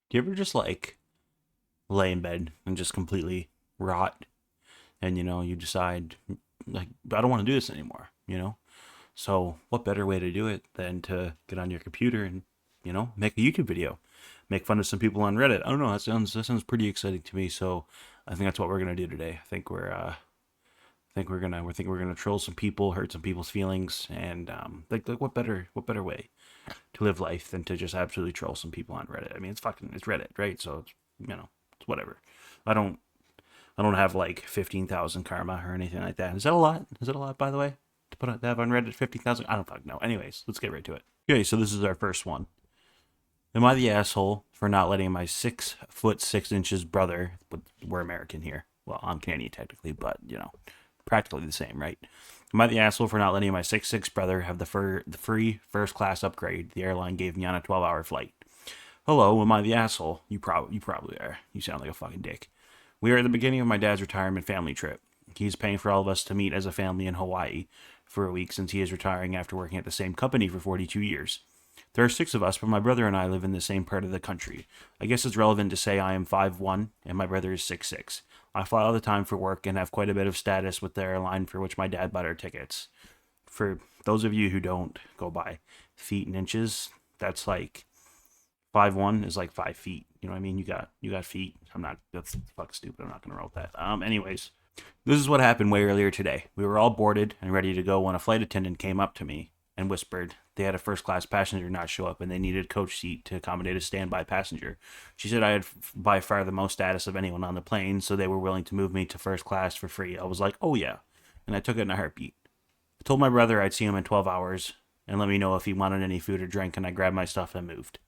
Do you ever just like lay in bed and just completely rot and you decide like I don't want to do this anymore. So what better way to do it than to get on your computer and make a YouTube video, make fun of some people on Reddit. I don't know, that sounds pretty exciting to me. So I think that's what we're gonna do today. I think we're gonna troll some people, hurt some people's feelings, and like what better way to live life than to just absolutely troll some people on Reddit. I mean, it's Reddit, right? So it's whatever. I don't I don't have like 15,000 karma or anything like that. Is that a lot? Is that a lot, by the way, to have on Reddit 15,000? I don't fucking know. Anyways, let's get right to it. Okay, so this is our first one. Am I the asshole for not letting my 6'6" brother? But we're American here. Well, I'm Canadian technically, but practically the same, right? Am I the asshole for not letting my 6'6" brother have the free first class upgrade the airline gave me on a 12-hour flight? Hello, am I the asshole? You probably are. You sound like a fucking dick. We are at the beginning of my dad's retirement family trip. He's paying for all of us to meet as a family in Hawaii for a week since he is retiring after working at the same company for 42 years. There are six of us, but my brother and I live in the same part of the country. I guess it's relevant to say I am 5'1" and my brother is 6'6". I fly all the time for work and have quite a bit of status with the airline for which my dad bought our tickets. For those of you who don't go by feet and inches, that's like 5'1" is like 5 feet. You know what I mean? You got feet. That's fuck stupid. I'm not gonna roll with that. Anyways, this is what happened way earlier today. We were all boarded and ready to go when a flight attendant came up to me and whispered they had a first class passenger not show up and they needed a coach seat to accommodate a standby passenger. She said I had by far the most status of anyone on the plane, so they were willing to move me to first class for free. I was like, oh yeah, and I took it in a heartbeat. I told my brother I'd see him in 12 hours and let me know if he wanted any food or drink, and I grabbed my stuff and moved.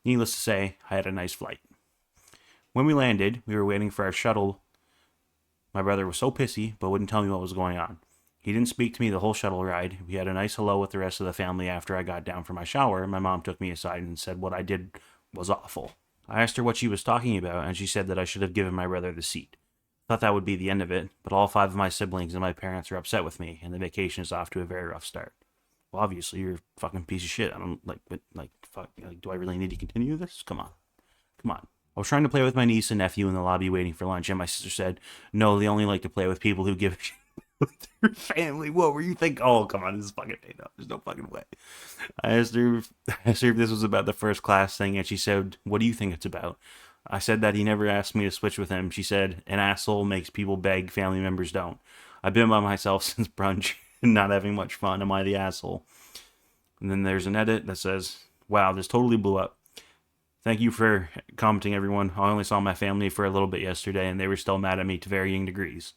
Needless to say, I had a nice flight. When we landed, we were waiting for our shuttle. My brother was so pissy, but wouldn't tell me what was going on. He didn't speak to me the whole shuttle ride. We had a nice hello with the rest of the family after I got down from my shower. My mom took me aside and said what I did was awful. I asked her what she was talking about, and she said that I should have given my brother the seat. Thought that would be the end of it, but all five of my siblings and my parents are upset with me, and the vacation is off to a very rough start. Well, obviously, you're a fucking piece of shit. I don't fuck. Like, do I really need to continue this? Come on. Come on. I was trying to play with my niece and nephew in the lobby waiting for lunch, and my sister said, no, they only like to play with people who give with their family. What were you think? Oh, come on, this is fucking made up. There's no fucking way. I asked her if this was about the first class thing, and she said, what do you think it's about? I said that he never asked me to switch with him. She said, an asshole makes people beg, family members don't. I've been by myself since brunch and not having much fun. Am I the asshole? And then there's an edit that says, wow, this totally blew up. Thank you for commenting, everyone. I only saw my family for a little bit yesterday, and they were still mad at me to varying degrees.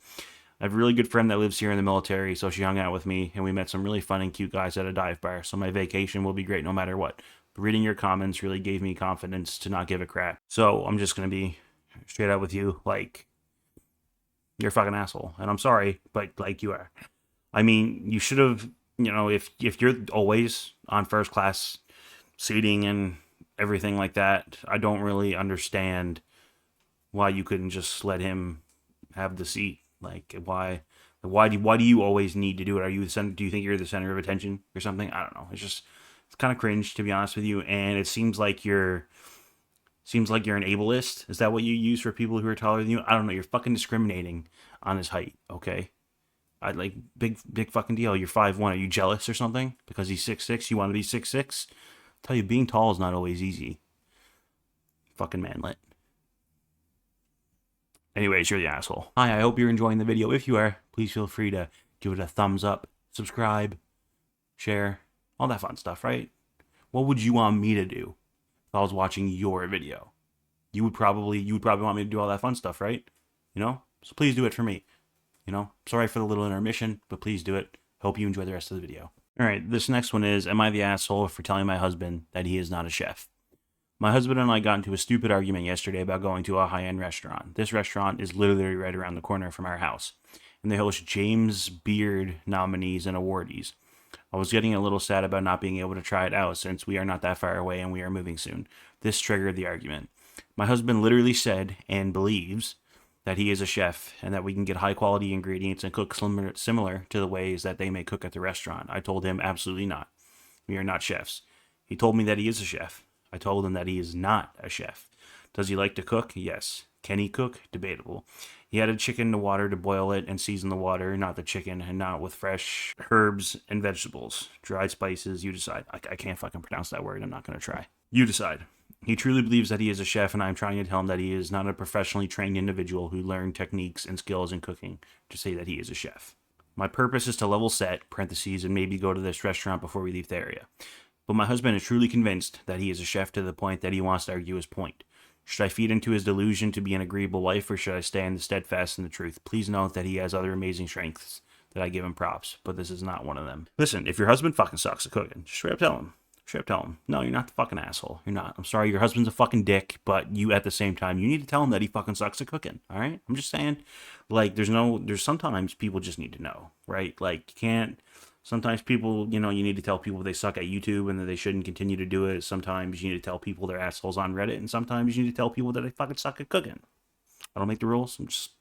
I have a really good friend that lives here in the military, so she hung out with me, and we met some really fun and cute guys at a dive bar, so my vacation will be great no matter what. But reading your comments really gave me confidence to not give a crap. So I'm just going to be straight up with you, like, you're a fucking asshole. And I'm sorry, but, like, you are. I mean, you should have, if you're always on first class seating and everything like that, I don't really understand why you couldn't just let him have the seat. Like, why do you always need to do it? Are you the center? Do you think you're the center of attention or something? I don't know. It's kind of cringe, to be honest with you, and it seems like you're an ableist. Is that what you use for people who are taller than you? I don't know. You're fucking discriminating on his height. Okay. I like big fucking deal. You're 5'1". Are you jealous or something? Because he's 6'6", you want to be 6'6"? Tell you, being tall is not always easy. Fucking manlet. Anyways, you're the asshole. Hi, I hope you're enjoying the video. If you are, please feel free to give it a thumbs up, subscribe, share, all that fun stuff, right? What would you want me to do if I was watching your video? You would probably want me to do all that fun stuff, right? So please do it for me. Sorry for the little intermission, but please do it. Hope you enjoy the rest of the video. All right, this next one is, am I the asshole for telling my husband that he is not a chef? My husband and I got into a stupid argument yesterday about going to a high-end restaurant. This restaurant is literally right around the corner from our house, and they host James Beard nominees and awardees. I was getting a little sad about not being able to try it out since we are not that far away and we are moving soon. This triggered the argument. My husband literally said, and believes, that he is a chef and that we can get high quality ingredients and cook similar to the ways that they may cook at the restaurant. I told him absolutely not. We are not chefs. He told me that he is a chef. I told him that he is not a chef. Does he like to cook? Yes. Can he cook? Debatable. He added chicken to water to boil it and season the water, not the chicken, and not with fresh herbs and vegetables. Dried spices, you decide. I can't fucking pronounce that word. I'm not going to try. You decide. He truly believes that he is a chef, and I'm trying to tell him that he is not a professionally trained individual who learned techniques and skills in cooking to say that he is a chef. My purpose is to level set, parentheses, and maybe go to this restaurant before we leave the area. But my husband is truly convinced that he is a chef to the point that he wants to argue his point. Should I feed into his delusion to be an agreeable wife, or should I stand steadfast in the truth? Please note that he has other amazing strengths that I give him props, but this is not one of them. Listen, if your husband fucking sucks at cooking, just straight up tell him. Straight up tell him. No, you're not the fucking asshole. You're not. I'm sorry, your husband's a fucking dick, but you at the same time, you need to tell him that he fucking sucks at cooking, all right? I'm just saying, like, there's sometimes people just need to know, right? Like, you can't. Sometimes people, you need to tell people they suck at YouTube and that they shouldn't continue to do it. Sometimes you need to tell people they're assholes on Reddit, and sometimes you need to tell people that they fucking suck at cooking. I don't make the rules. I'm just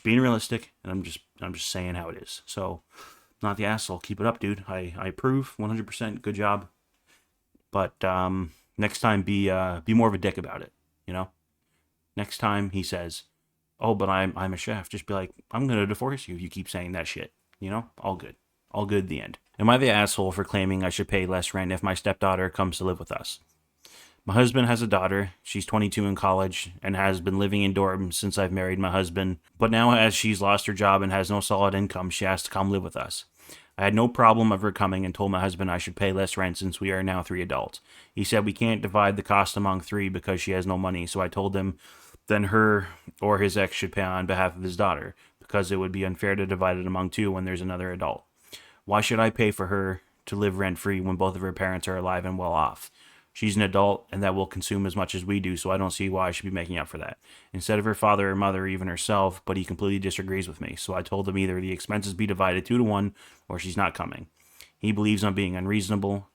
being realistic, and I'm just saying how it is. So, not the asshole. Keep it up, dude. I approve 100%. Good job. But next time, be more of a dick about it. Next time he says, "Oh, but I'm a chef," just be like, "I'm gonna divorce you if you keep saying that shit." All good. All good at the end. Am I the asshole for claiming I should pay less rent if my stepdaughter comes to live with us? My husband has a daughter. She's 22 in college and has been living in dorms since I've married my husband. But now, as she's lost her job and has no solid income, she has to come live with us. I had no problem of her coming and told my husband I should pay less rent since we are now 3 adults. He said we can't divide the cost among 3 because she has no money, so I told him then her or his ex should pay on behalf of his daughter because it would be unfair to divide it among 2 when there's another adult. Why should I pay for her to live rent-free when both of her parents are alive and well off? She's an adult, and that will consume as much as we do, so I don't see why I should be making up for that. Instead of her father or mother, or even herself, but he completely disagrees with me, so I told him either the expenses be divided 2 to 1, or she's not coming. He believes I'm being unreasonable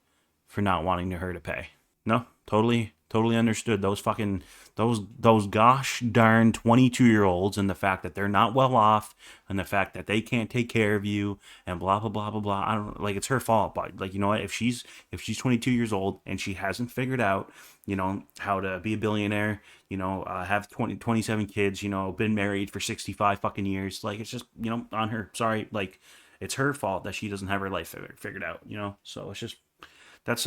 for not wanting her to pay. No, totally understood. Those gosh darn 22-year-olds, and the fact that they're not well off, and the fact that they can't take care of you, and blah blah blah blah blah. I don't like, it's her fault, but like, you know what? If she's 22 years old and she hasn't figured out, how to be a billionaire, have 27 kids, been married for 65 fucking years, like, it's just, on her. Sorry, like, it's her fault that she doesn't have her life figured out, So it's just.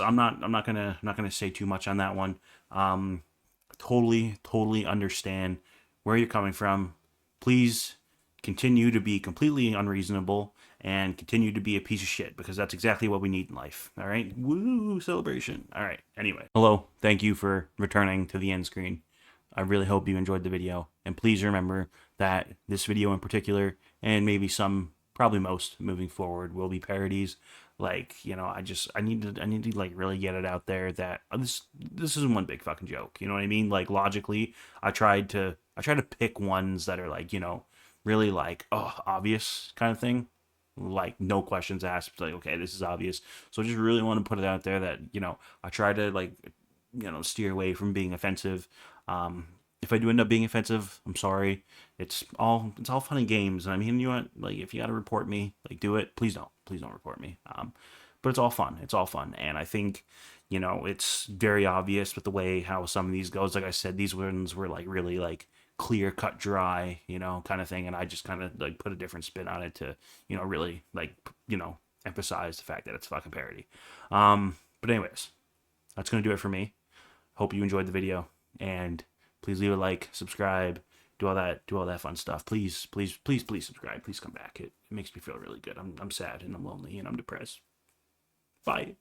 I'm not gonna say too much on that one. Totally understand where you're coming from. Please continue to be completely unreasonable and continue to be a piece of shit, because that's exactly what we need in life. All right, woo, celebration. All right. Anyway, hello. Thank you for returning to the end screen. I really hope you enjoyed the video, and please remember that this video in particular, and maybe some, probably most moving forward, will be parodies. Like, I need to like really get it out there that this isn't one big fucking joke. You know what I mean? Like, logically, I try to pick ones that are like, really like, obvious kind of thing. Like, no questions asked. It's like, okay, this is obvious. So I just really want to put it out there that, I try to, like, steer away from being offensive. If I do end up being offensive, I'm sorry. It's all fun and games. And I mean, like, if you got to report me, like, do it. Please don't report me. But it's all fun. It's all fun. And I think, it's very obvious with the way how some of these goes. Like I said, these ones were like really like clear cut, dry, kind of thing. And I just kind of like put a different spin on it to, really like, emphasize the fact that it's a fucking parody. But anyways, that's going to do it for me. Hope you enjoyed the video, and please leave a like, subscribe, do all that fun stuff. Please subscribe. Please come back. It makes me feel really good. I'm sad and I'm lonely and I'm depressed. Bye.